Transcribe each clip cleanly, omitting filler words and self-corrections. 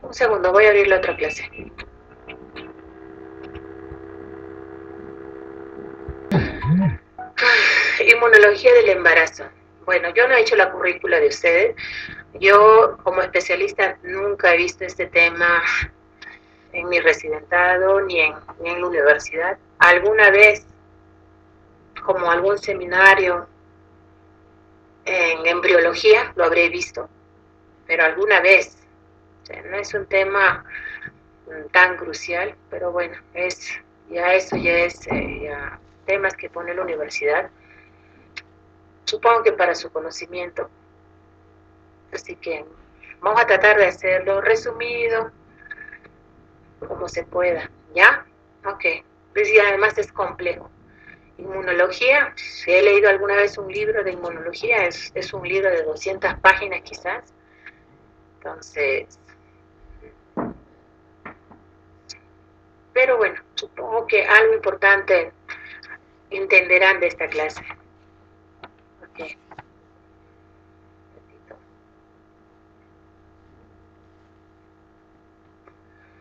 Un segundo, voy a abrir la otra clase. Inmunología del embarazo. Bueno, yo no he hecho la currícula de ustedes. Yo, como especialista, nunca he visto este tema en mi residentado ni en la universidad. Alguna vez, como algún seminario en embriología, lo habré visto, pero alguna vez. O sea, no es un tema tan crucial, pero bueno, eso ya es ya temas que pone la universidad. Supongo que para su conocimiento. Así que vamos a tratar de hacerlo resumido, como se pueda, ¿ya? Ok, pues y además es complejo. Inmunología, si he leído alguna vez un libro de inmunología, es un libro de 200 páginas quizás. Entonces, pero bueno, supongo que algo importante entenderán de esta clase. Ok.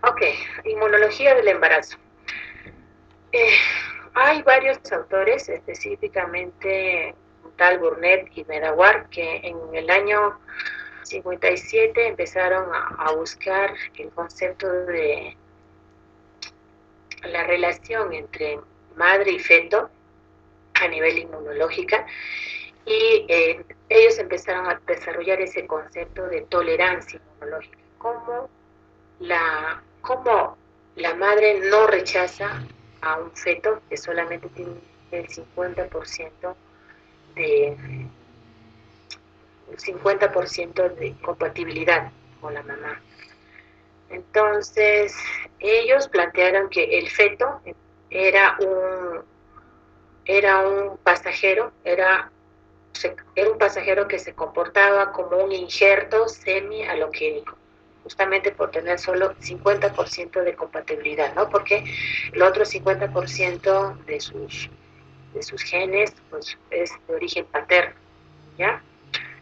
Ok, inmunología del embarazo. Eh, Hay varios autores, específicamente tal Burnett y Medawar, que en el año 57 empezaron a buscar el concepto de la relación entre madre y feto a nivel inmunológica y ellos empezaron a desarrollar ese concepto de tolerancia inmunológica, cómo la madre no rechaza a un feto que solamente tiene el 50% de 50% de compatibilidad con la mamá. Entonces, ellos plantearon que el feto era un, era un pasajero, era un pasajero que se comportaba como un injerto semi-aloquénico, justamente por tener solo 50% de compatibilidad, ¿no? Porque el otro 50% de sus genes pues, es de origen paterno, ¿ya?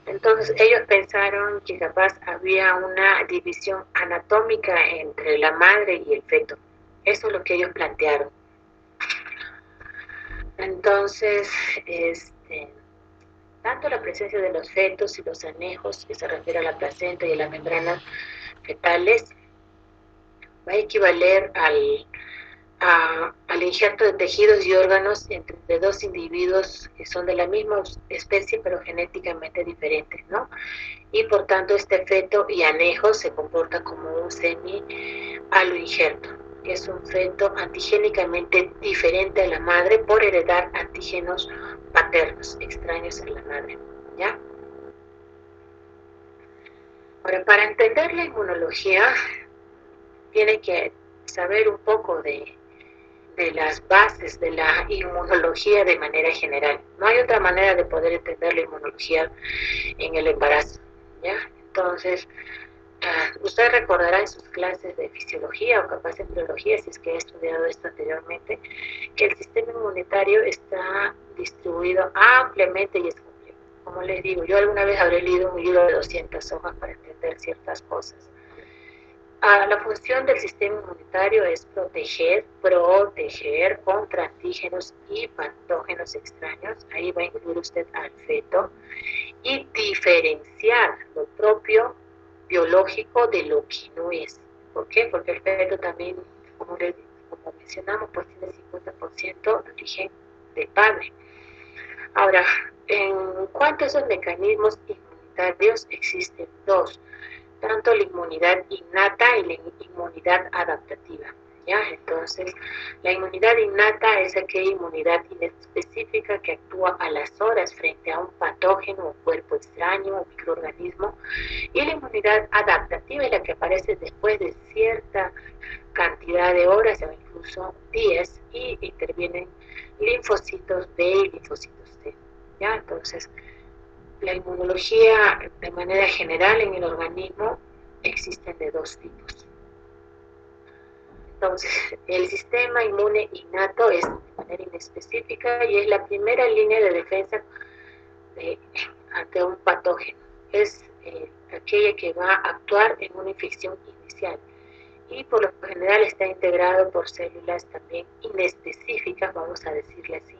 Entonces ellos pensaron que capaz había una división anatómica entre la madre y el feto. Eso es lo que ellos plantearon. Entonces, tanto la presencia de los fetos y los anejos, que se refiere a la placenta y a las membranas fetales, va a equivaler al injerto de tejidos y órganos entre dos individuos que son de la misma especie pero genéticamente diferentes, ¿no? Y por tanto este feto y anejo se comporta como un semi-aloinjerto, que es un feto antigénicamente diferente a la madre por heredar antígenos paternos extraños a la madre, ¿ya? Ahora, para entender la inmunología, tiene que saber un poco de las bases de la inmunología de manera general. No hay otra manera de poder entender la inmunología en el embarazo, ¿ya? Entonces, usted recordará en sus clases de fisiología o capaz en biología, si es que he estudiado esto anteriormente, que el sistema inmunitario está distribuido ampliamente y es complejo. Como les digo, yo alguna vez habré leído un libro de 200 hojas para entender ciertas cosas. La función del sistema inmunitario es proteger contra antígenos y patógenos extraños, ahí va a incluir usted al feto, y diferenciar lo propio biológico de lo que no es. ¿Por qué? Porque el feto también, como mencionamos, pues tiene 50% de origen de padre. Ahora, en cuanto a esos mecanismos inmunitarios, existen dos, tanto la inmunidad innata y la inmunidad adaptativa. ¿Ya? Entonces, la inmunidad innata es aquella inmunidad inespecífica que actúa a las horas frente a un patógeno o cuerpo extraño o microorganismo, y la inmunidad adaptativa es la que aparece después de cierta cantidad de horas o incluso días y intervienen linfocitos B y linfocitos T. ¿Ya? Entonces, la inmunología de manera general en el organismo existen de dos tipos. Entonces, el sistema inmune innato es de manera inespecífica y es la primera línea de defensa ante un patógeno. Es aquella que va a actuar en una infección inicial. Y por lo general está integrado por células también inespecíficas, vamos a decirle así,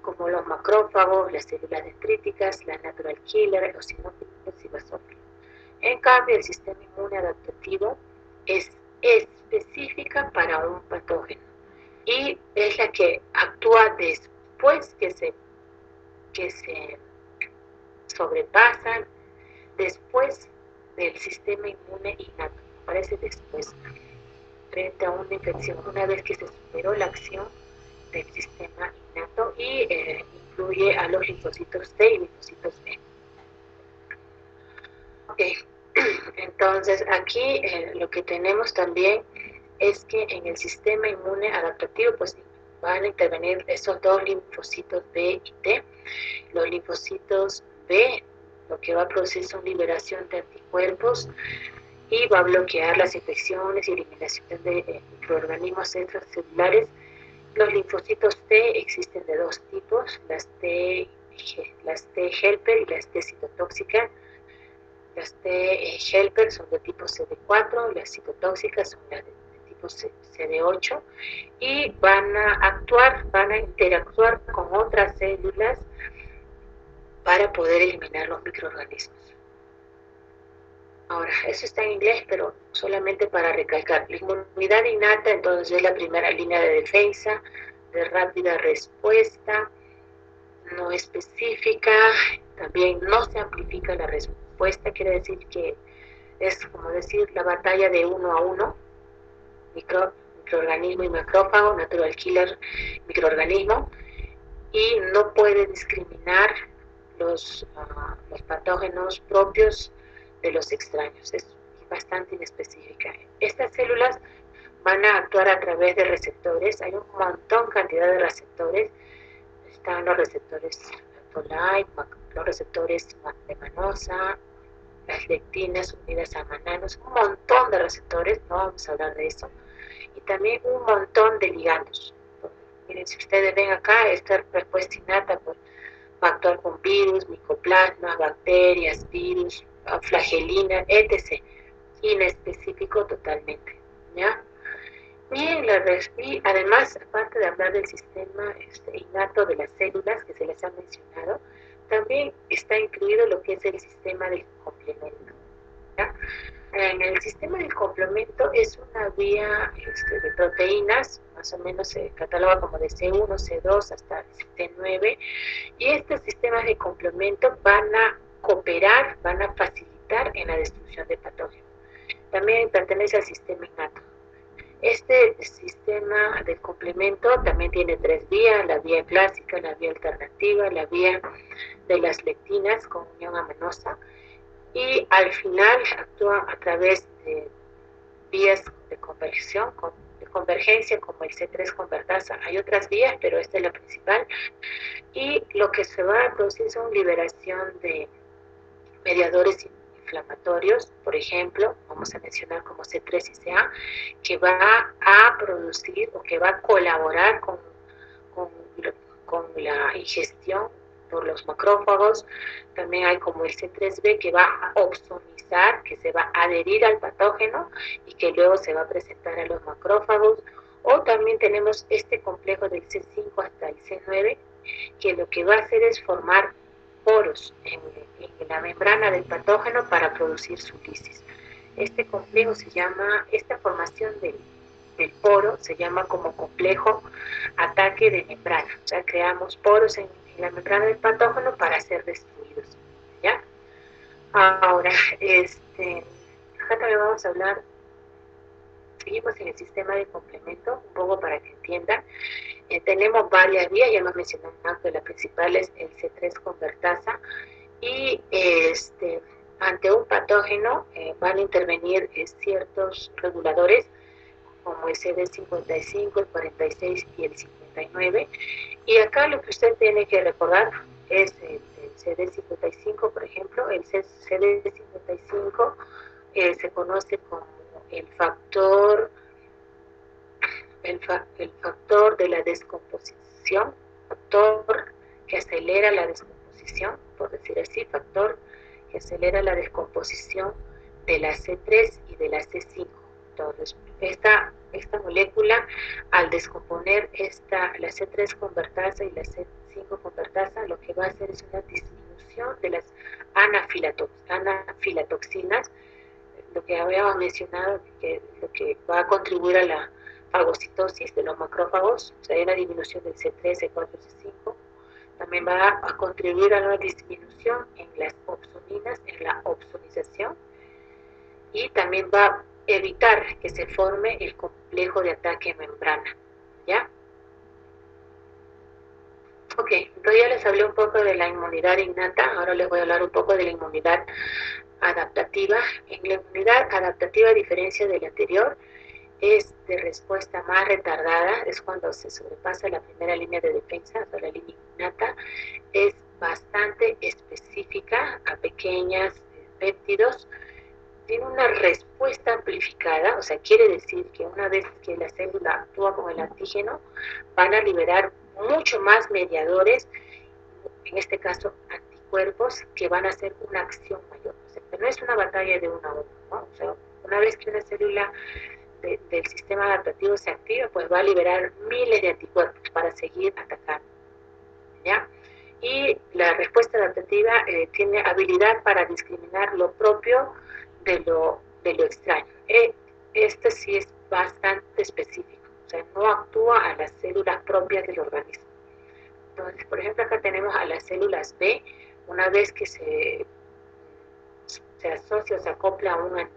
como los macrófagos, las células dendríticas, la natural killer, los sinófilos y basófilos. En cambio, el sistema inmune adaptativo es específica para un patógeno y es la que actúa después que se sobrepasan, después del sistema inmune innato, aparece después, frente a una infección, una vez que se superó la acción del sistema innato y incluye a los linfocitos T y linfocitos B. Okay. Entonces aquí lo que tenemos también es que en el sistema inmune adaptativo pues van a intervenir esos dos linfocitos B y T. Los linfocitos B lo que va a producir son liberación de anticuerpos y va a bloquear las infecciones y eliminación de microorganismos extracelulares. Los linfocitos T existen de dos tipos, las T helper y las T citotóxicas. Las T helper son de tipo CD4, las citotóxicas son las de tipo CD8 y van a interactuar con otras células para poder eliminar los microorganismos. Ahora, eso está en inglés, pero solamente para recalcar. La inmunidad innata, entonces, es la primera línea de defensa, de rápida respuesta, no específica, también no se amplifica la respuesta, quiere decir que es como decir la batalla de 1 a 1, microorganismo y macrófago, natural killer, microorganismo, y no puede discriminar los patógenos propios de los extraños, es bastante inespecífica. Estas células van a actuar a través de receptores, hay un montón, cantidad de receptores, están los receptores Toll-like, los receptores de manosa, las lectinas unidas a mananos, un montón de receptores, no vamos a hablar de eso, y también un montón de ligandos. Miren, si ustedes ven acá, esta respuesta innata pues, va a actuar con virus, micoplasmas, bacterias, virus, flagelina, etc. Inespecífico totalmente, ¿ya? Y además, aparte de hablar del sistema innato de las células que se les ha mencionado, también está incluido lo que es el sistema del complemento, ¿ya? En el sistema del complemento es una vía de proteínas, más o menos se cataloga como de C1, C2 hasta C9, y estos sistemas de complemento van a cooperar, van a facilitar en la destrucción de patógenos. También pertenece al sistema innato. Este sistema de complemento también tiene tres vías, la vía clásica, la vía alternativa, la vía de las lectinas con unión aminosa, y al final actúa a través de vías de convergencia como el C3 convertasa. Hay otras vías, pero esta es la principal, y lo que se va a producir son liberación de mediadores inflamatorios, por ejemplo, vamos a mencionar como C3 y CA, que va a producir o que va a colaborar con la ingestión por los macrófagos. También hay como el C3b que va a opsonizar, que se va a adherir al patógeno y que luego se va a presentar a los macrófagos. O también tenemos este complejo del C5 hasta el C9, que lo que va a hacer es formar poros en la membrana del patógeno para producir su lisis. Este complejo se llama, esta formación del poro se llama como complejo ataque de membrana. O sea, creamos poros en la membrana del patógeno para ser destruidos, ¿ya? Ahora, acá también vamos a hablar, seguimos en el sistema de complemento, un poco para que entiendan. Tenemos varias vías, ya hemos mencionado que la principal es el C3 convertasa, y ante un patógeno van a intervenir ciertos reguladores como el CD55, el 46 y el 59, y acá lo que usted tiene que recordar es el CD55, por ejemplo. El CD55 se conoce como el factor de la descomposición, factor que acelera la descomposición, por decir así, factor que acelera la descomposición de la C3 y de la C5. Entonces, esta molécula, al descomponer la C3 convertasa y la C5 convertasa, lo que va a hacer es una disminución de las anafilatoxinas, lo que habíamos mencionado, que lo que va a contribuir a la fagocitosis de los macrófagos, o sea, hay una disminución del C3, C4, C5, también va a contribuir a la disminución en las opsoninas, en la opsonización, y también va a evitar que se forme el complejo de ataque en membrana, ¿ya? Ok, entonces ya les hablé un poco de la inmunidad innata, ahora les voy a hablar un poco de la inmunidad adaptativa. En la inmunidad adaptativa, a diferencia de la anterior, es de respuesta más retardada, es cuando se sobrepasa la primera línea de defensa, o sea, la línea innata, es bastante específica a pequeños péptidos, tiene una respuesta amplificada, o sea, quiere decir que una vez que la célula actúa con el antígeno, van a liberar mucho más mediadores, en este caso anticuerpos, que van a hacer una acción mayor. O sea, no es una batalla de uno a uno, ¿no? O sea, una vez que una célula del sistema adaptativo se activa, pues va a liberar miles de anticuerpos para seguir atacando, ¿ya? Y la respuesta adaptativa tiene habilidad para discriminar lo propio de lo extraño. Este sí es bastante específico, o sea, no actúa a las células propias del organismo. Entonces, por ejemplo, acá tenemos a las células B, una vez que se asocia o se acopla a un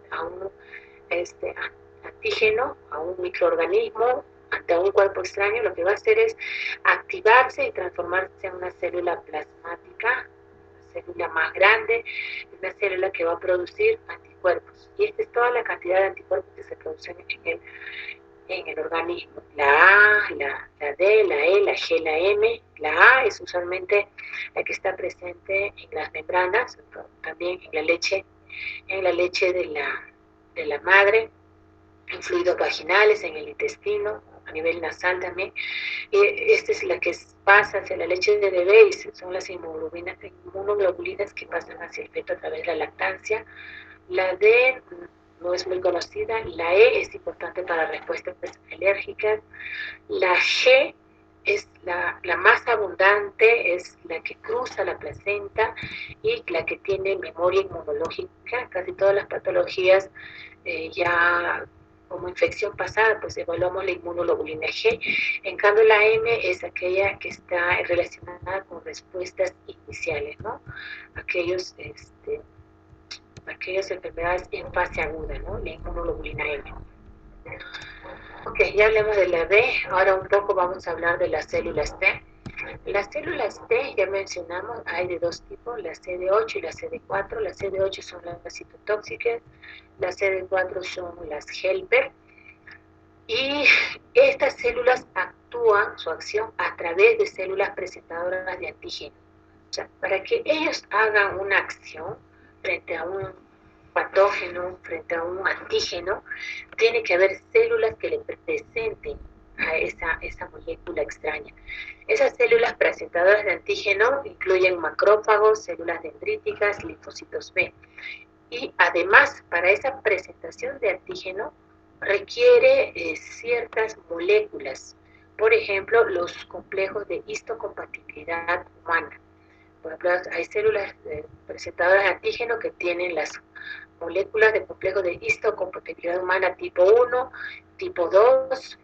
antígeno, a un microorganismo, ante un cuerpo extraño, lo que va a hacer es activarse y transformarse en una célula plasmática, una célula más grande, una célula que va a producir anticuerpos. Y esta es toda la cantidad de anticuerpos que se producen en el organismo. La A, la D, la E, la G, la M. La A es usualmente la que está presente en las membranas, también en la leche de la madre, en fluidos vaginales, en el intestino, a nivel nasal también. Esta es la que pasa hacia la leche de bebé y son las inmunoglobulinas que pasan hacia el feto a través de la lactancia. La D no es muy conocida, la E es importante para respuestas alérgicas, la G es la más abundante, es la que cruza la placenta y la que tiene memoria inmunológica. Casi todas las patologías ya como infección pasada, pues evaluamos la inmunoglobulina G. En cambio, la M es aquella que está relacionada con respuestas iniciales, ¿no? Aquellas enfermedades en fase aguda, ¿no? La inmunoglobulina M. Ok, ya hablemos de la B, ahora un poco vamos a hablar de las células T. Las células T, ya mencionamos, hay de dos tipos, la CD8 y la CD4. Las CD8 son las citotóxicas, las CD4 son las helper. Y estas células actúan, su acción, a través de células presentadoras de antígeno. O sea, para que ellos hagan una acción frente a un patógeno, frente a un antígeno, tiene que haber células que le presenten a esa molécula extraña. Esas células presentadoras de antígeno incluyen macrófagos, células dendríticas, linfocitos B. Y además, para esa presentación de antígeno, requiere ciertas moléculas. Por ejemplo, los complejos de histocompatibilidad humana. Por ejemplo, hay células presentadoras de antígeno que tienen las moléculas de complejo de histocompatibilidad humana tipo 1, tipo 2,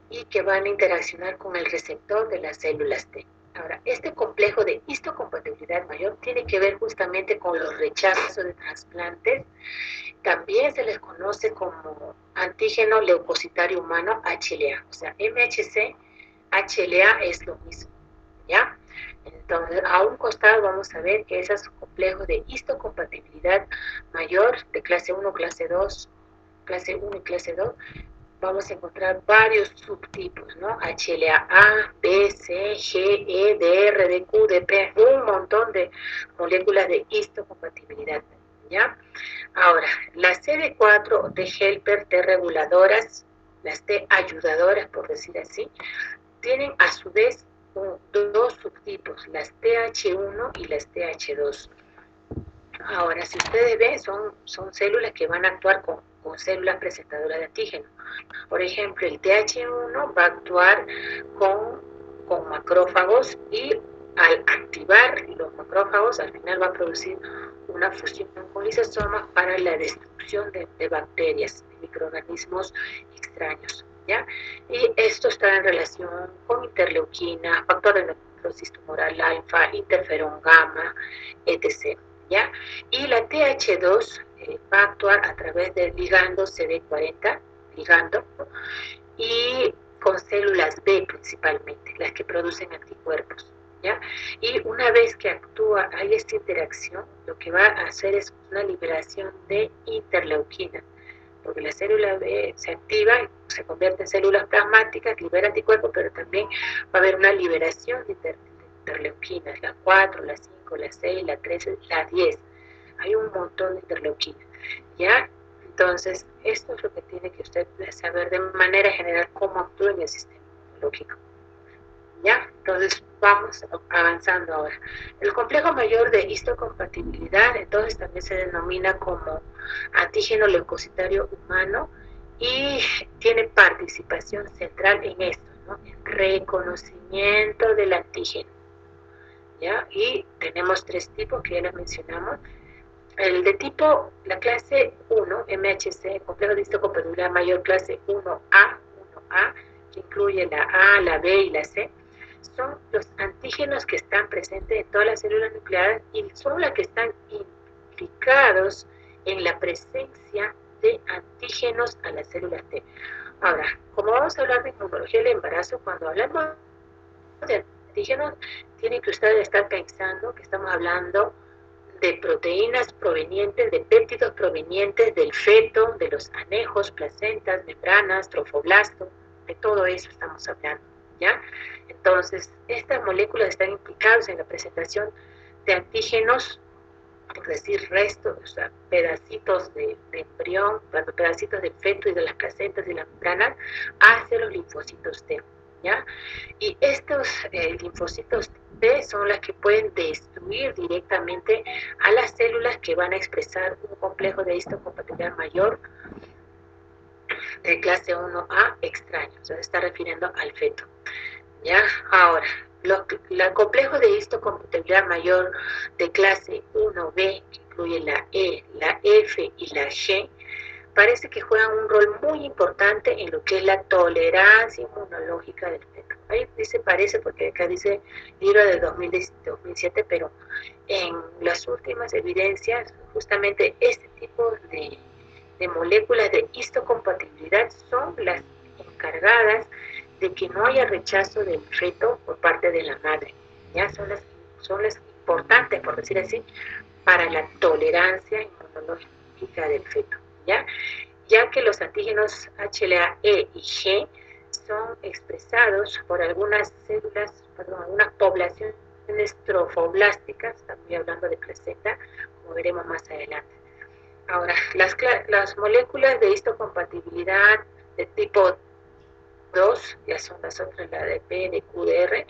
y que van a interaccionar con el receptor de las células T. Ahora, este complejo de histocompatibilidad mayor tiene que ver justamente con los rechazos de trasplantes. También se les conoce como antígeno leucocitario humano HLA. O sea, MHC, HLA es lo mismo, ¿ya? Entonces, a un costado vamos a ver que esos complejos de histocompatibilidad mayor, de clase 1, clase 2, clase 1 y clase 2, vamos a encontrar varios subtipos, ¿no? HLA A, B, C, G, E, DR, DQ, DP, un montón de moléculas de histocompatibilidad, ¿ya? Ahora, las CD4 de helper T reguladoras, las T ayudadoras, por decir así, tienen a su vez dos subtipos, las TH1 y las TH2. Ahora, si ustedes ven, son células que van a actuar con células presentadoras de antígeno. Por ejemplo, el TH1 va a actuar con macrófagos y al activar los macrófagos, al final va a producir una fusión con lisosomas para la destrucción de bacterias, de microorganismos extraños, ¿ya? Y esto está en relación con interleuquina, factor de necrosis tumoral alfa, interferón gamma, etc., ¿ya? Y la TH2 va a actuar a través del ligando CD40, ligando, y con células B principalmente, las que producen anticuerpos, ¿ya? Y una vez que actúa, hay esta interacción, lo que va a hacer es una liberación de interleuquina, porque la célula B se activa, se convierte en células plasmáticas, libera anticuerpos, pero también va a haber una liberación de interleuquinas, la 4, la 5, la 6, la 13, la 10. Hay un montón de interleuquinas, ¿ya? Entonces, esto es lo que tiene que usted saber de manera general cómo actúa en el sistema inmunológico. ¿Ya? Entonces, vamos avanzando ahora. El complejo mayor de histocompatibilidad, entonces, también se denomina como antígeno leucocitario humano y tiene participación central en esto, ¿no? En reconocimiento del antígeno, ¿ya? Y tenemos tres tipos que ya les mencionamos. El de tipo, la clase 1, MHC, complejo de histocompatibilidad mayor clase 1A, que incluye la A, la B y la C, son los antígenos que están presentes en todas las células nucleares y son las que están implicados en la presencia de antígenos a las células T. Ahora, como vamos a hablar de inmunología del embarazo, cuando hablamos de antígenos, tienen que ustedes estar pensando que estamos hablando de proteínas provenientes, de péptidos provenientes del feto, de los anejos, placentas, membranas, trofoblasto, de todo eso estamos hablando, ¿ya? Entonces, estas moléculas están implicadas en la presentación de antígenos, por decir restos, o sea, pedacitos de embrión, pedacitos del feto y de las placentas y las membranas, hacia los linfocitos T, ¿ya? Y estos linfocitos T son las que pueden destruir directamente a las células que van a expresar un complejo de histocompatibilidad mayor de clase 1A extraño, o sea, se está refiriendo al feto, ¿ya? Ahora, el complejo de histocompatibilidad mayor de clase 1B, que incluye la E, la F y la G, parece que juegan un rol muy importante en lo que es la tolerancia inmunológica del feto. Ahí dice parece porque acá dice libro de 2007, pero en las últimas evidencias, justamente este tipo de moléculas de histocompatibilidad son las encargadas de que no haya rechazo del feto por parte de la madre. ¿Ya? Son las importantes, por decir así, para la tolerancia inmunológica del feto, ya que los antígenos HLA-E y G son expresados por algunas células, perdón, algunas poblaciones trofoblásticas, también hablando de placenta, como veremos más adelante. Ahora, las moléculas de histocompatibilidad de tipo 2, ya son las otras, la de P, de Q, de R,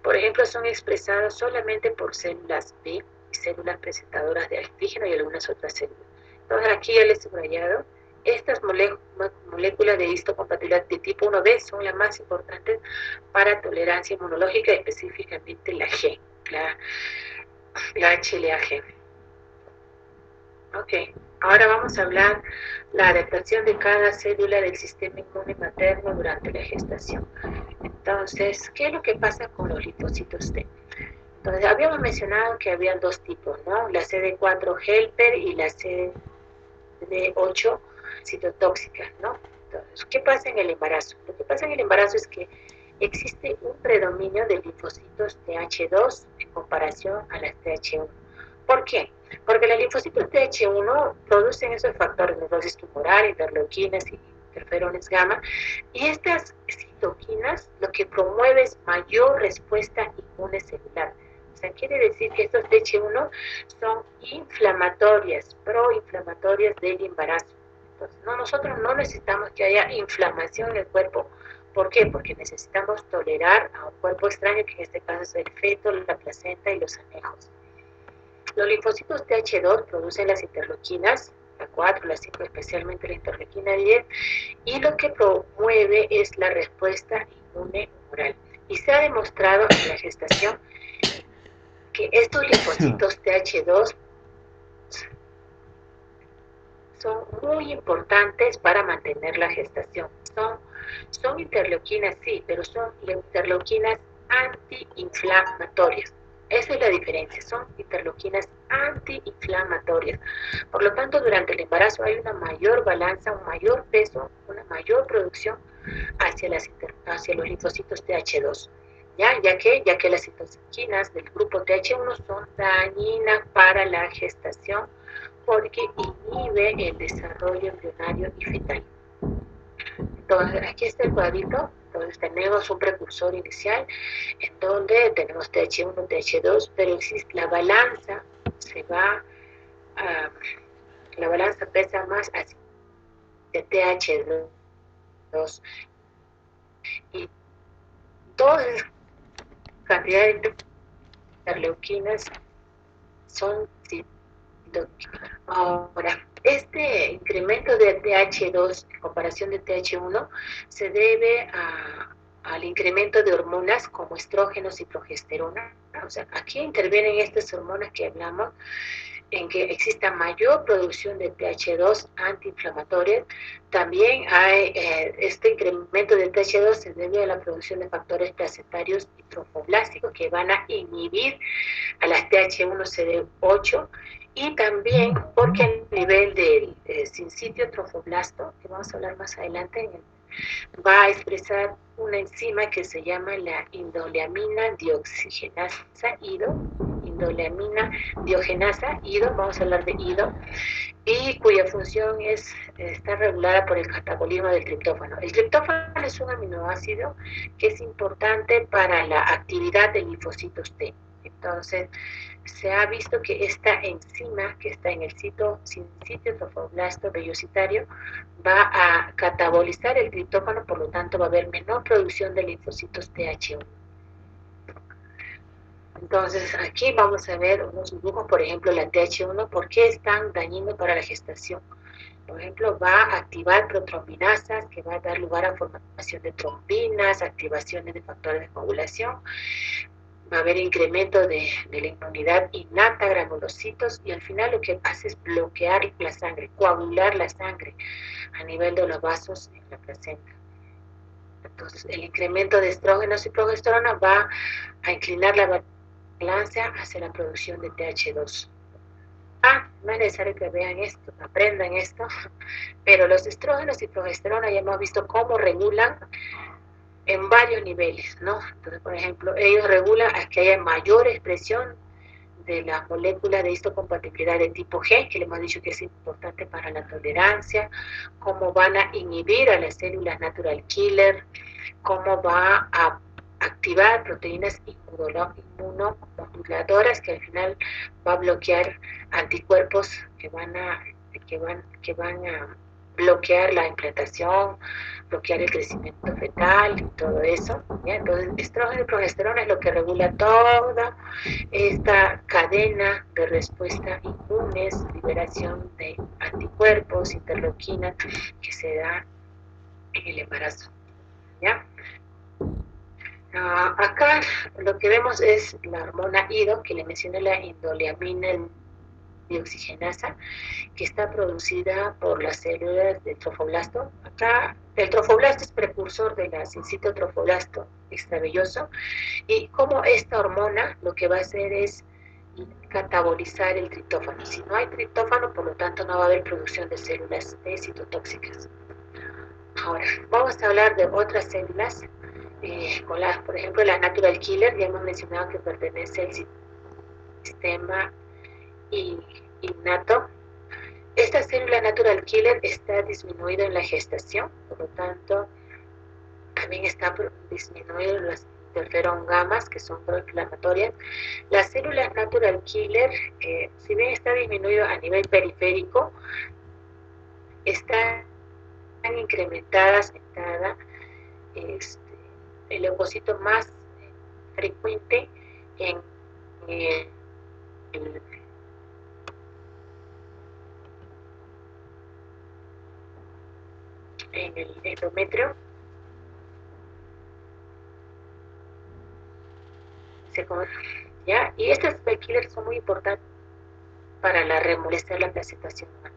por ejemplo, son expresadas solamente por células B y células presentadoras de antígeno y algunas otras células. Entonces, aquí ya les he subrayado, estas moléculas de histocompatibilidad de tipo 1B son las más importantes para tolerancia inmunológica, específicamente la G, la HLA-G. Ok, ahora vamos a hablar la adaptación de cada célula del sistema inmune materno durante la gestación. Entonces, ¿qué es lo que pasa con los linfocitos T? Entonces, habíamos mencionado que había dos tipos, ¿no? La CD4 helper y la CD8 citotóxica, ¿no? Entonces, ¿qué pasa en el embarazo? Lo que pasa en el embarazo es que existe un predominio de linfocitos TH2 en comparación a las TH1. ¿Por qué? Porque los linfocitos TH1 producen esos factores de necrosis tumoral, interleuquinas y interferones gamma, y estas citoquinas lo que promueve es mayor respuesta inmune celular. O sea, quiere decir que estos TH1 son inflamatorias, proinflamatorias del embarazo. Entonces, nosotros no necesitamos que haya inflamación en el cuerpo. ¿Por qué? Porque necesitamos tolerar a un cuerpo extraño, que en este caso es el feto, la placenta y los anejos. Los linfocitos TH2 producen las interleuquinas, la 4, la 5, especialmente la interleuquina 10, y lo que promueve es la respuesta inmune humoral. Y se ha demostrado en la gestación que estos linfocitos TH2 son muy importantes para mantener la gestación. Son interleuquinas, sí, pero son interleuquinas antiinflamatorias. Esa es la diferencia, son interleuquinas antiinflamatorias. Por lo tanto, durante el embarazo hay una mayor balanza, un mayor peso, una mayor producción hacia los linfocitos TH2. Ya que las citocinas del grupo TH1 son dañinas para la gestación porque inhibe el desarrollo embrionario y fetal. Entonces, aquí está el cuadrito. Entonces, tenemos un precursor inicial en donde tenemos TH1, TH2, pero existe la balanza, la balanza pesa más hacia TH2 y todas las cantidades de interleuquinas son citoquinas. Ahora, este incremento de TH2 en comparación de TH1 se debe al incremento de hormonas como estrógenos y progesterona. O sea, aquí intervienen estas hormonas que hablamos en que exista mayor producción de TH2 antiinflamatorias. También hay este incremento de TH2 se debe a la producción de factores placentarios y trofoblásticos que van a inhibir a las TH1-CD8 y también porque a nivel del sincitio trofoblasto, que vamos a hablar más adelante, va a expresar una enzima que se llama la indoleamina dioxigenasa IDO, indoleamina diogenasa IDO, vamos a hablar de IDO, y cuya función está regulada por el catabolismo del triptófano. El triptófano es un aminoácido que es importante para la actividad de linfocitos T. Entonces, se ha visto que esta enzima que está en el sitio trofoblasto vellocitario va a catabolizar el triptófano, por lo tanto va a haber menor producción de linfocitos TH1. Entonces, aquí vamos a ver unos dibujos, por ejemplo, la TH1, ¿por qué es tan dañino para la gestación? Por ejemplo, va a activar protrombinasas, que va a dar lugar a formación de trombinas, activaciones de factores de coagulación, va a haber incremento de la inmunidad innata, granulocitos, y al final lo que hace es bloquear la sangre, coagular la sangre a nivel de los vasos en la placenta. Entonces, el incremento de estrógenos y progesterona va a inclinar la balanza hacia la producción de TH2. No es necesario que vean esto, aprendan esto, pero los estrógenos y progesterona ya hemos visto cómo regulan en varios niveles, ¿no? Entonces, por ejemplo, ellos regulan a que haya mayor expresión de las moléculas de histocompatibilidad de tipo G, que le hemos dicho que es importante para la tolerancia, cómo van a inhibir a las células natural killer, cómo va a activar proteínas inmunomoduladoras que al final va a bloquear anticuerpos que van a bloquear la implantación, bloquear el crecimiento fetal y todo eso. ¿Ya? Entonces, estrógeno y progesterona es lo que regula toda esta cadena de respuesta inmunes, liberación de anticuerpos, interleuquinas que se da en el embarazo. ¿Ya? Acá lo que vemos es la hormona IDO, que le mencioné, la indoleamina dioxigenasa, que está producida por las células del trofoblasto. Acá el trofoblasto es precursor de la sincito trofoblasto extravelloso, y como esta hormona lo que va a hacer es catabolizar el triptófano. Si no hay triptófano, por lo tanto no va a haber producción de células citotóxicas. Ahora, vamos a hablar de otras células, por ejemplo, la natural killer, ya hemos mencionado que pertenece al sistema innato. Esta célula natural killer está disminuida en la gestación, por lo tanto, también está disminuido las interferón gamas, que son proinflamatorias. Las células natural killer, si bien está disminuido a nivel periférico, están incrementadas el leucocito más frecuente en el en el endometrio, ¿ya? Y estos killers son muy importantes para remolecer la presentación humana.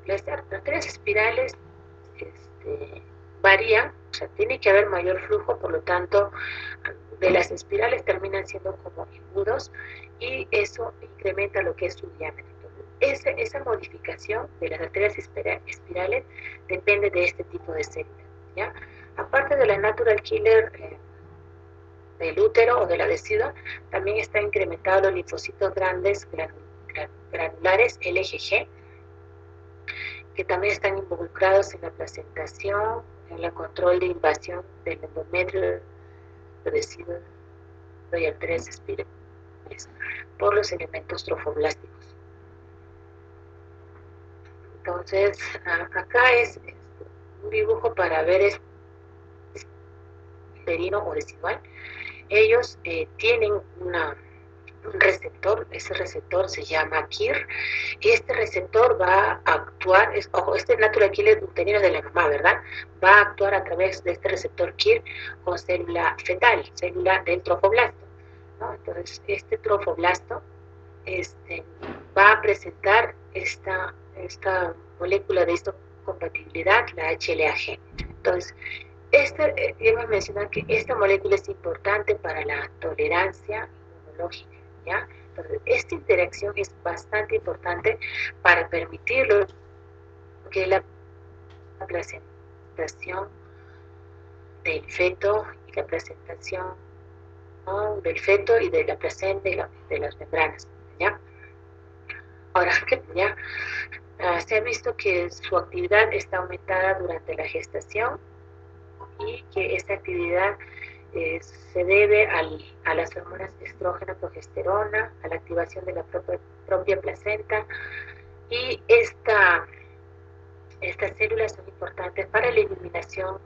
Las arterias espirales varían, o sea, tiene que haber mayor flujo, por lo tanto, de las espirales terminan siendo como embudos y eso incrementa lo que es su diámetro. Entonces, esa modificación de las arterias espirales depende de este tipo de células, ¿ya? Aparte de la natural killer del útero o de la decidua, también está incrementado los linfocitos grandes granulares LGG, que también están involucrados en la placentación, en el control de invasión del endometrio, deciduo y arterias espirales por los elementos trofoblásticos. Entonces, acá es un dibujo para ver uterino o decidual. Ellos tienen un receptor, ese receptor se llama KIR, y este receptor va a actuar, ojo, este natural killer uterino de la mamá, ¿verdad? Va a actuar a través de este receptor KIR con célula fetal, célula del trofoblasto, ¿no? Entonces, este trofoblasto va a presentar esta molécula de histocompatibilidad, la HLA-G. Entonces, hemos mencionado que esta molécula es importante para la tolerancia inmunológica, ¿ya? Entonces, esta interacción es bastante importante para permitir que la presentación del feto y la presentación, ¿no?, del feto y de la placenta y de las membranas, ¿ya? Ahora, ya se ha visto que su actividad está aumentada durante la gestación y que esta actividad se debe a las hormonas estrógeno, progesterona, a la activación de la propia placenta, y estas células son importantes para la eliminación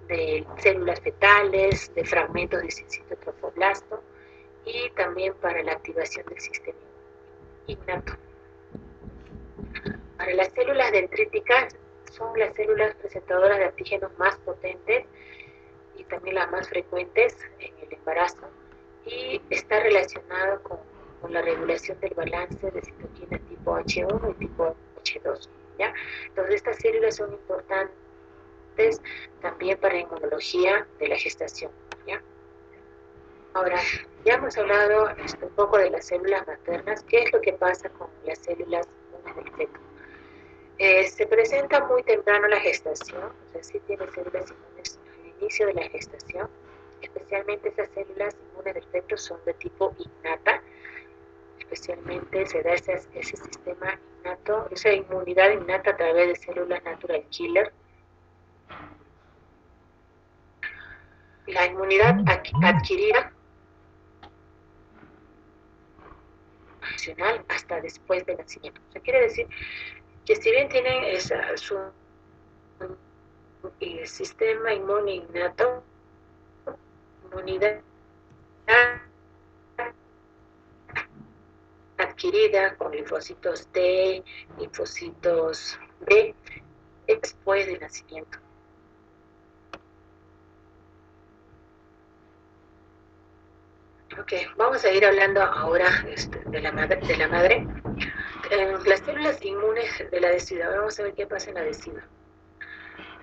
de células fetales, de fragmentos de citotrofoblasto y también para la activación del sistema innato. Para las células dendríticas son las células presentadoras de antígenos más potentes y también las más frecuentes en el embarazo, y está relacionado con la regulación del balance de citoquina tipo H1 y tipo H2, ¿ya? Entonces, estas células son importantes también para la inmunología de la gestación, ¿ya? Ahora, ya hemos hablado un poco de las células maternas. ¿Qué es lo que pasa con las células del feto? Se presenta muy temprano la gestación, o sea, sí tiene células inmunes al inicio de la gestación. Especialmente esas células inmunes del feto son de tipo innata, especialmente se da ese sistema innato, esa inmunidad innata a través de células natural killer. La inmunidad adquirida hasta después del nacimiento. O sea, quiere decir que si bien tienen su sistema inmune innato, inmunidad adquirida con linfocitos T, linfocitos B, después del nacimiento. Ok, vamos a ir hablando ahora de la madre. Las células inmunes de la decidua, vamos a ver qué pasa en la decidua.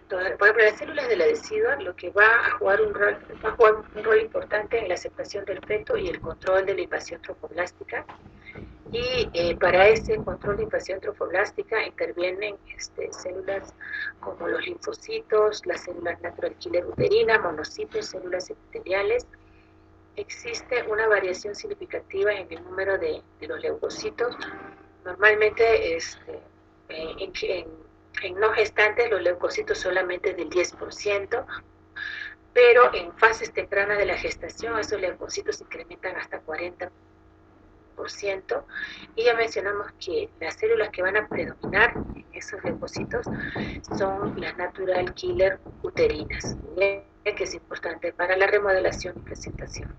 Entonces, por ejemplo, las células de la decidua lo que va a jugar un rol importante en la aceptación del feto y el control de la invasión trofoblástica. Y para ese control de invasión trofoblástica intervienen células como los linfocitos, las células natural killer uterina, monocitos, células epiteliales. Existe una significativa en el número de los leucocitos. Normalmente en no gestantes los leucocitos solamente del 10%, pero en fases tempranas de la gestación esos leucocitos se incrementan hasta 40%. Y ya mencionamos que las células que van a predominar en esos leucocitos son las natural killer uterinas, que es importante para la remodelación y presentación.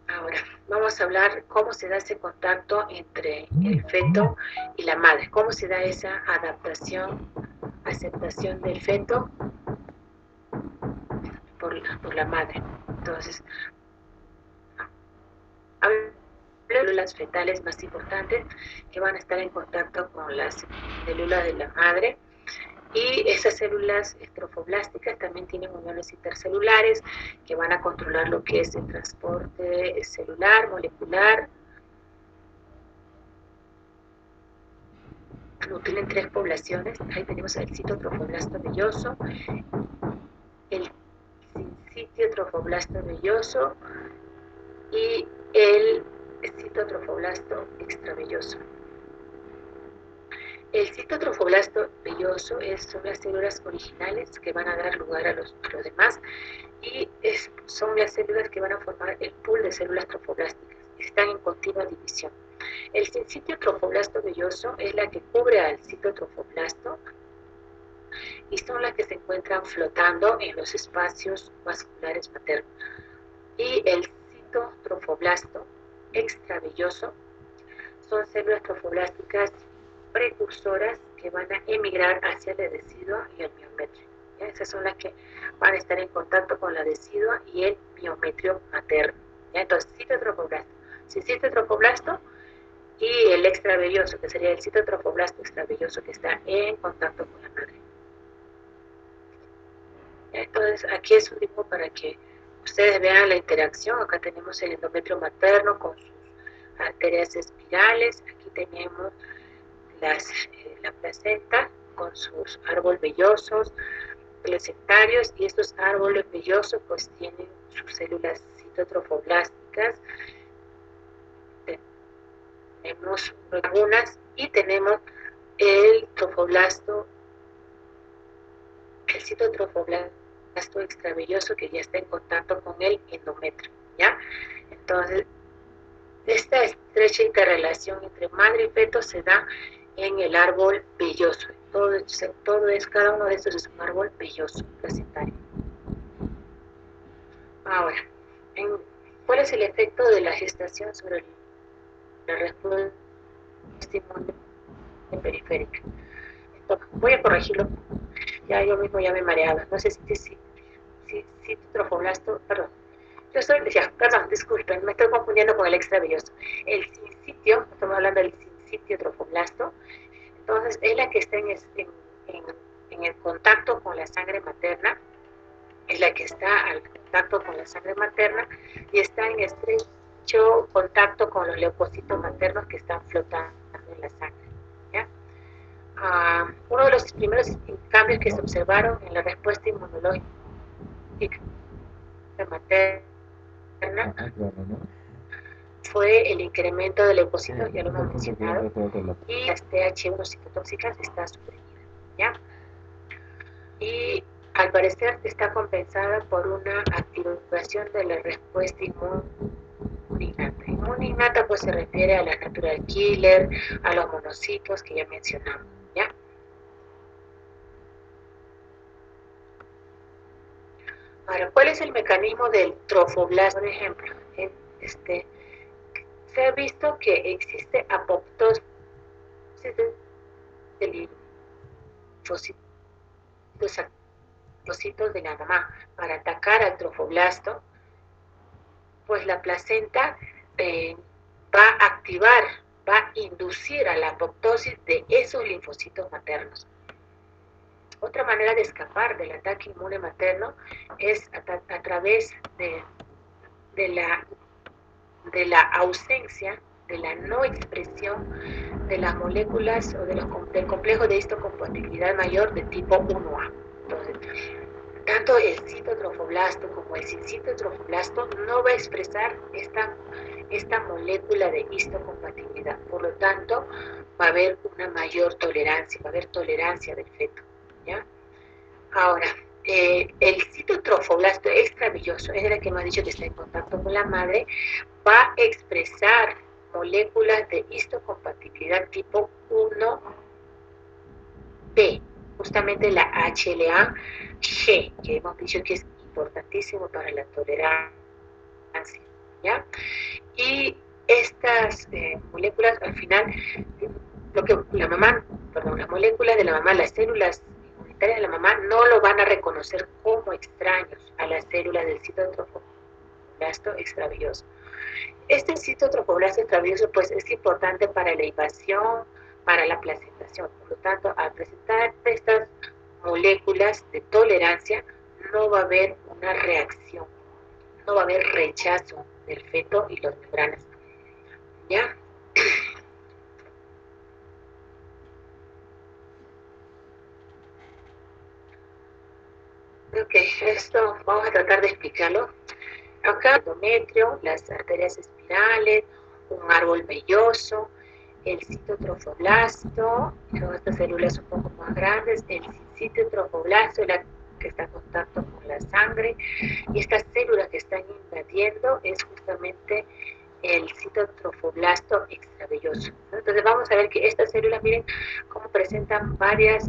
Ahora, vamos a hablar cómo se da ese contacto entre el feto y la madre, cómo se da esa adaptación aceptación del feto por la madre. Entonces, células fetales más importantes que van a estar en contacto con las células de la madre, y esas células trofoblásticas también tienen uniones intercelulares que van a controlar lo que es el transporte celular, molecular. Tienen tres poblaciones. Ahí tenemos el citotrofoblasto velloso, el sincitio trofoblasto velloso y el citotrofoblasto extravelloso. El citotrofoblasto velloso son las células originales que van a dar lugar a los demás, y son las células que van a formar el pool de células trofoblásticas. Están en continua división. El sincitio trofoblasto velloso es la que cubre al citotrofoblasto y son las que se encuentran flotando en los espacios vasculares maternos. Y el citotrofoblasto extravelloso son células trofoblásticas precursoras que van a emigrar hacia la decidua y el miometrio. ¿Ya? Esas son las que van a estar en contacto con la decidua y el miometrio materno. ¿Ya? Entonces, citotrofoblasto y el extravelloso, que sería el citotrofoblasto extravelloso, que está en contacto con la madre. ¿Ya? Entonces, aquí es un dibujo para que ustedes vean la interacción. Acá tenemos el endometrio materno con sus arterias espirales. Aquí tenemos la placenta con sus árboles vellosos, placentarios, y estos árboles vellosos pues tienen sus células citotrofoblásticas. Tenemos algunas y tenemos el trofoblasto, el citotrofoblasto extravelloso, que ya está en contacto con el endometrio, ¿ya? Entonces, esta estrecha interrelación entre madre y feto se da en el árbol velloso. Cada uno de estos es un árbol velloso, placentario. Ahora, ¿cuál es el efecto de la gestación sobre la respuesta inmune periférica? Entonces, voy a corregirlo. Ya yo mismo ya me mareaba. No sé si trofoblasto, perdón. Perdón, disculpen, me estoy confundiendo con el extravelloso. El sincitio, estamos hablando del sincitio trofoblasto, entonces es la que está en el contacto con la sangre materna, es la que está al contacto con la sangre materna y está en estrecho contacto con los leucocitos maternos que están flotando en la sangre. ¿Ya? Uno de los primeros cambios que se observaron en la respuesta inmunológica materna fue el incremento del leucocito, ya lo hemos mencionado, y las TH1 citotóxicas está suprimida, ¿ya? Y al parecer está compensada por una activación de la respuesta inmunológica. Inmunológica pues se refiere a la natural killer, a los monocitos que ya mencionamos, ¿ya? Ahora, ¿cuál es el mecanismo del trofoblasto, por ejemplo? Se ha visto que existe apoptosis de linfocitos de la mamá para atacar al trofoblasto, pues la placenta va a activar, va a inducir a la apoptosis de esos linfocitos maternos. Otra manera de escapar del ataque inmune materno es a través de la ausencia, de la no expresión de las moléculas o del complejo de histocompatibilidad mayor de tipo 1A. Entonces, tanto el citotrofoblasto como el sincitotrofoblasto no va a expresar esta molécula de histocompatibilidad. Por lo tanto, va a haber una mayor tolerancia, va a haber tolerancia del feto, ¿ya? Ahora, el citotrofoblasto extravilloso es el que me ha dicho que está en contacto con la madre, va a expresar moléculas de histocompatibilidad tipo 1B, justamente la HLA-G, que hemos dicho que es importantísimo para la tolerancia, ¿ya? Y estas moléculas, al final, las moléculas de la mamá, las células placentarias de la mamá no lo van a reconocer como extraños a las células del citotrofoblasto extravilloso. Este citotrofoblasto extravilloso pues es importante para la invasión, para la placentación. Por lo tanto, al presentar estas moléculas de tolerancia, no va a haber una reacción, no va a haber rechazo del feto y las membranas. ¿Ya? Ok, esto vamos a tratar de explicarlo. Acá el endometrio, las arterias espirales, un árbol velloso, el citotrofoblasto, son estas células un poco más grandes, el citotrofoblasto, la que está en contacto con la sangre, y estas células que están invadiendo es justamente el citotrofoblasto extravelloso. Entonces vamos a ver que estas células, miren cómo presentan varias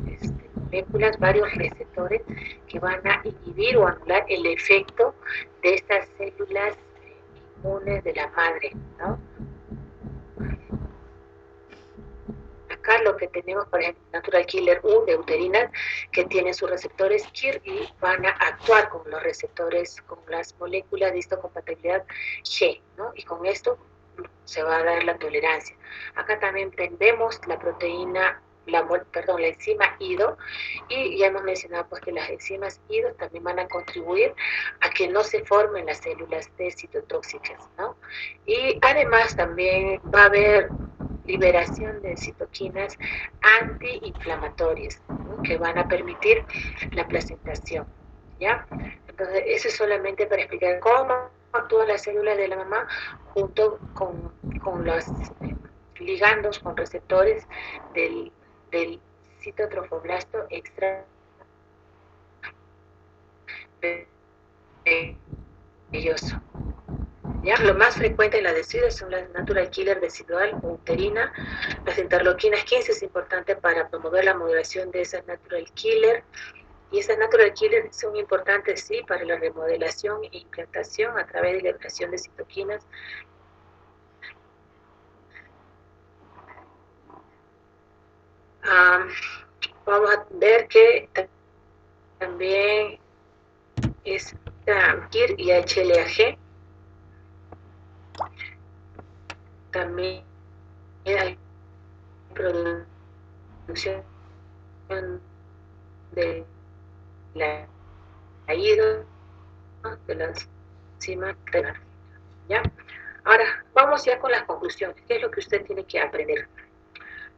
moléculas, varios receptores que van a inhibir o anular el efecto de estas células inmunes de la madre, ¿no? Acá lo que tenemos, por ejemplo, Natural Killer 1 de uterinas, que tienen sus receptores KIR y van a actuar con los receptores, con las moléculas de histocompatibilidad G, ¿no? Y con esto se va a dar la tolerancia. Acá también vemos la proteína, la enzima IDO, y ya hemos mencionado pues que las enzimas IDO también van a contribuir a que no se formen las células T citotóxicas, ¿no? Y además también va a haber liberación de citoquinas antiinflamatorias, ¿no? Que van a permitir la placentación, ¿ya? Entonces, eso es solamente para explicar cómo actúan las células de la mamá junto con los ligandos, con receptores del citotrofoblasto extra velloso. ¿Ya? Lo más frecuente en la deciduas son las natural killer decidual o uterina. Las interleuquinas 15 es importante para promover la modulación de esas natural killer. Y esas natural killers son importantes, sí, para la remodelación e implantación a través de la liberación de citoquinas. Vamos a ver que también es KIR y HLA-G. También hay producción de la IDO, de la enzima renal. ¿Ya? Ahora, vamos ya con las conclusiones. ¿Qué es lo que usted tiene que aprender?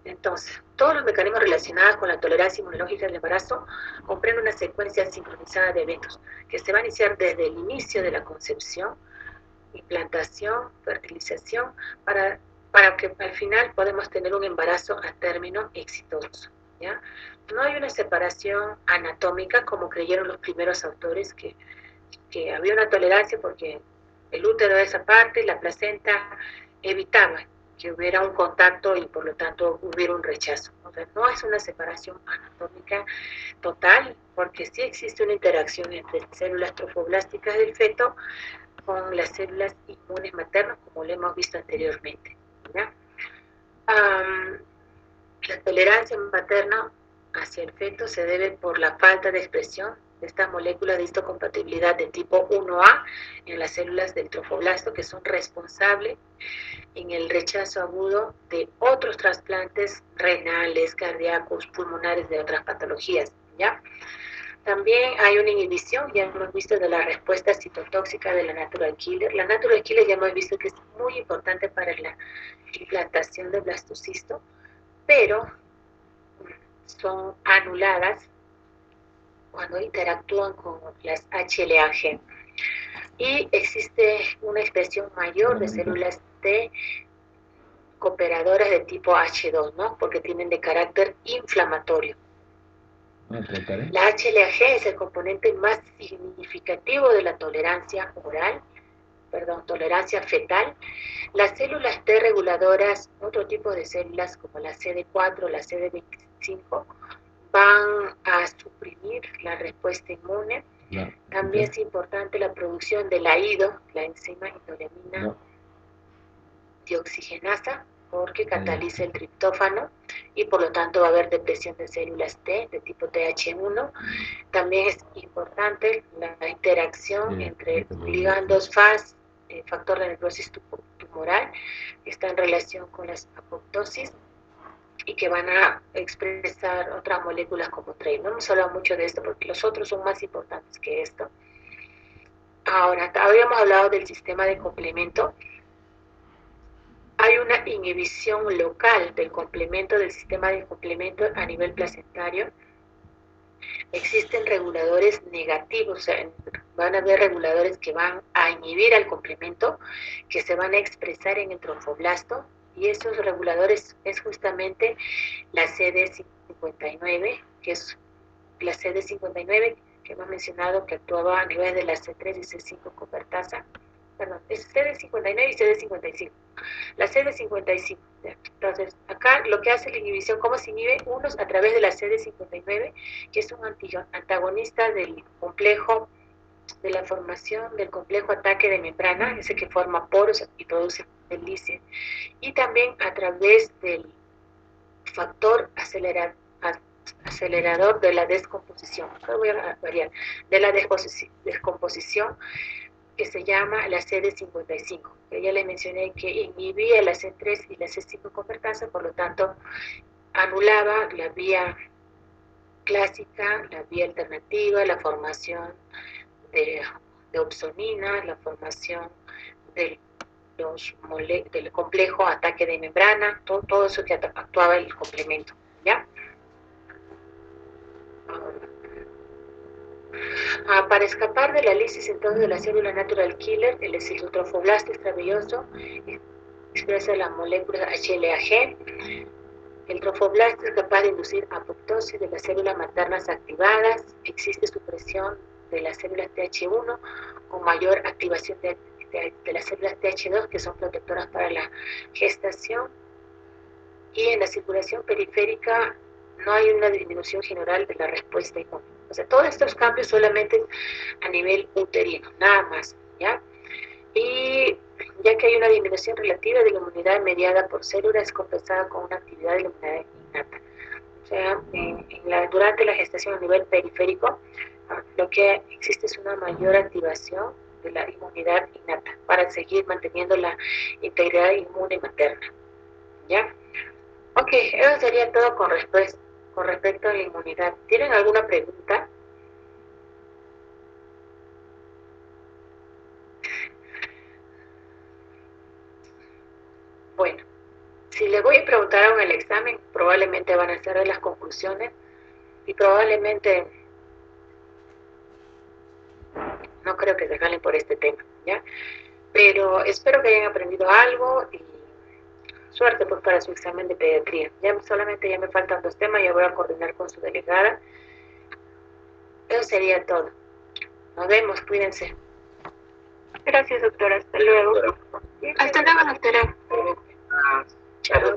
Entonces, todos los mecanismos relacionados con la tolerancia inmunológica del embarazo comprenden una secuencia sincronizada de eventos que se va a iniciar desde el inicio de la concepción, implantación, fertilización, para que al final podamos tener un embarazo a término exitoso, ¿ya? No hay una separación anatómica como creyeron los primeros autores, que había una tolerancia porque el útero de esa parte y la placenta evitaba que hubiera un contacto y por lo tanto hubiera un rechazo. O sea, no es una separación anatómica total, porque sí existe una interacción entre células trofoblásticas del feto con las células inmunes maternas, como lo hemos visto anteriormente, ¿ya? La tolerancia materna hacia el feto se debe por la falta de expresión de estas moléculas de histocompatibilidad de tipo 1A en las células del trofoblasto, que son responsables en el rechazo agudo de otros trasplantes renales, cardíacos, pulmonares, de otras patologías, ¿ya? También hay una inhibición, ya hemos visto, de la respuesta citotóxica de la natural killer. La natural killer ya hemos visto que es muy importante para la implantación del blastocisto, pero son anuladas cuando interactúan con las HLA-G. Y existe una expresión mayor de células T cooperadoras de tipo H2, ¿no? Porque tienen de carácter inflamatorio. La HLA-G es el componente más significativo de la tolerancia oral, tolerancia fetal. Las células T reguladoras, otro tipo de células como la CD4, la CD25, van a suprimir la respuesta inmune. También es importante la producción de la IDO, la enzima indolemina dioxigenasa, porque cataliza el triptófano y por lo tanto va a haber depresión de células T de tipo TH1. También es importante la interacción entre ligandos FAS, factor de necrosis tumoral, que está en relación con la apoptosis y que van a expresar otras moléculas como TREI. No hemos hablado mucho de esto porque los otros son más importantes que esto. Ahora, habíamos hablado del sistema de complemento. Hay una inhibición local del complemento, del sistema de complemento a nivel placentario. Existen reguladores negativos, o sea, van a haber reguladores que van a inhibir al complemento, que se van a expresar en el trofoblasto, y esos reguladores es justamente la CD59, que es la CD59 que hemos mencionado que actuaba a nivel de la C3 y C5 convertasa. Perdón, es CD59 y CD55. La CD55. Entonces, acá lo que hace la inhibición, ¿cómo se inhibe? Unos a través de la CD59, que es un antagonista del complejo, de la formación del complejo ataque de membrana, ese que forma poros y produce hélice, y también a través del factor acelerador de la descomposición. Acá voy a variar, de la descomposición, que se llama la CD55, que ya le mencioné que inhibía la C3 y la C5 convertasa, por lo tanto anulaba la vía clásica, la vía alternativa, la formación de opsonina, la formación del complejo ataque de membrana, todo eso que actuaba el complemento, ¿ya? Para escapar de la lisis entonces de la célula natural killer, el citotrofoblasto extravelloso expresa la molécula HLA-G. El trofoblasto es capaz de inducir apoptosis de las células maternas activadas. Existe supresión de las células TH1 con mayor activación de las células TH2, que son protectoras para la gestación. Y en la circulación periférica no hay una disminución general de la respuesta inmune. O sea, todos estos cambios solamente a nivel uterino, nada más, ¿ya? Y ya que hay una disminución relativa de la inmunidad mediada por células compensada con una actividad de la inmunidad innata. O sea, durante la gestación a nivel periférico, lo que existe es una mayor activación de la inmunidad innata para seguir manteniendo la integridad inmune materna, ¿ya? Ok, eso sería todo con respecto a la inmunidad. ¿Tienen alguna pregunta? Bueno, si le voy a preguntar en el examen, probablemente van a ser de las conclusiones y probablemente no creo que se jalen por este tema, ¿ya? Pero espero que hayan aprendido algo y suerte pues para su examen de pediatría. Solamente ya me faltan 2 temas, ya voy a coordinar con su delegada. Eso sería todo. Nos vemos, cuídense. Gracias, doctora. Hasta luego. Hasta luego, doctora. Chao.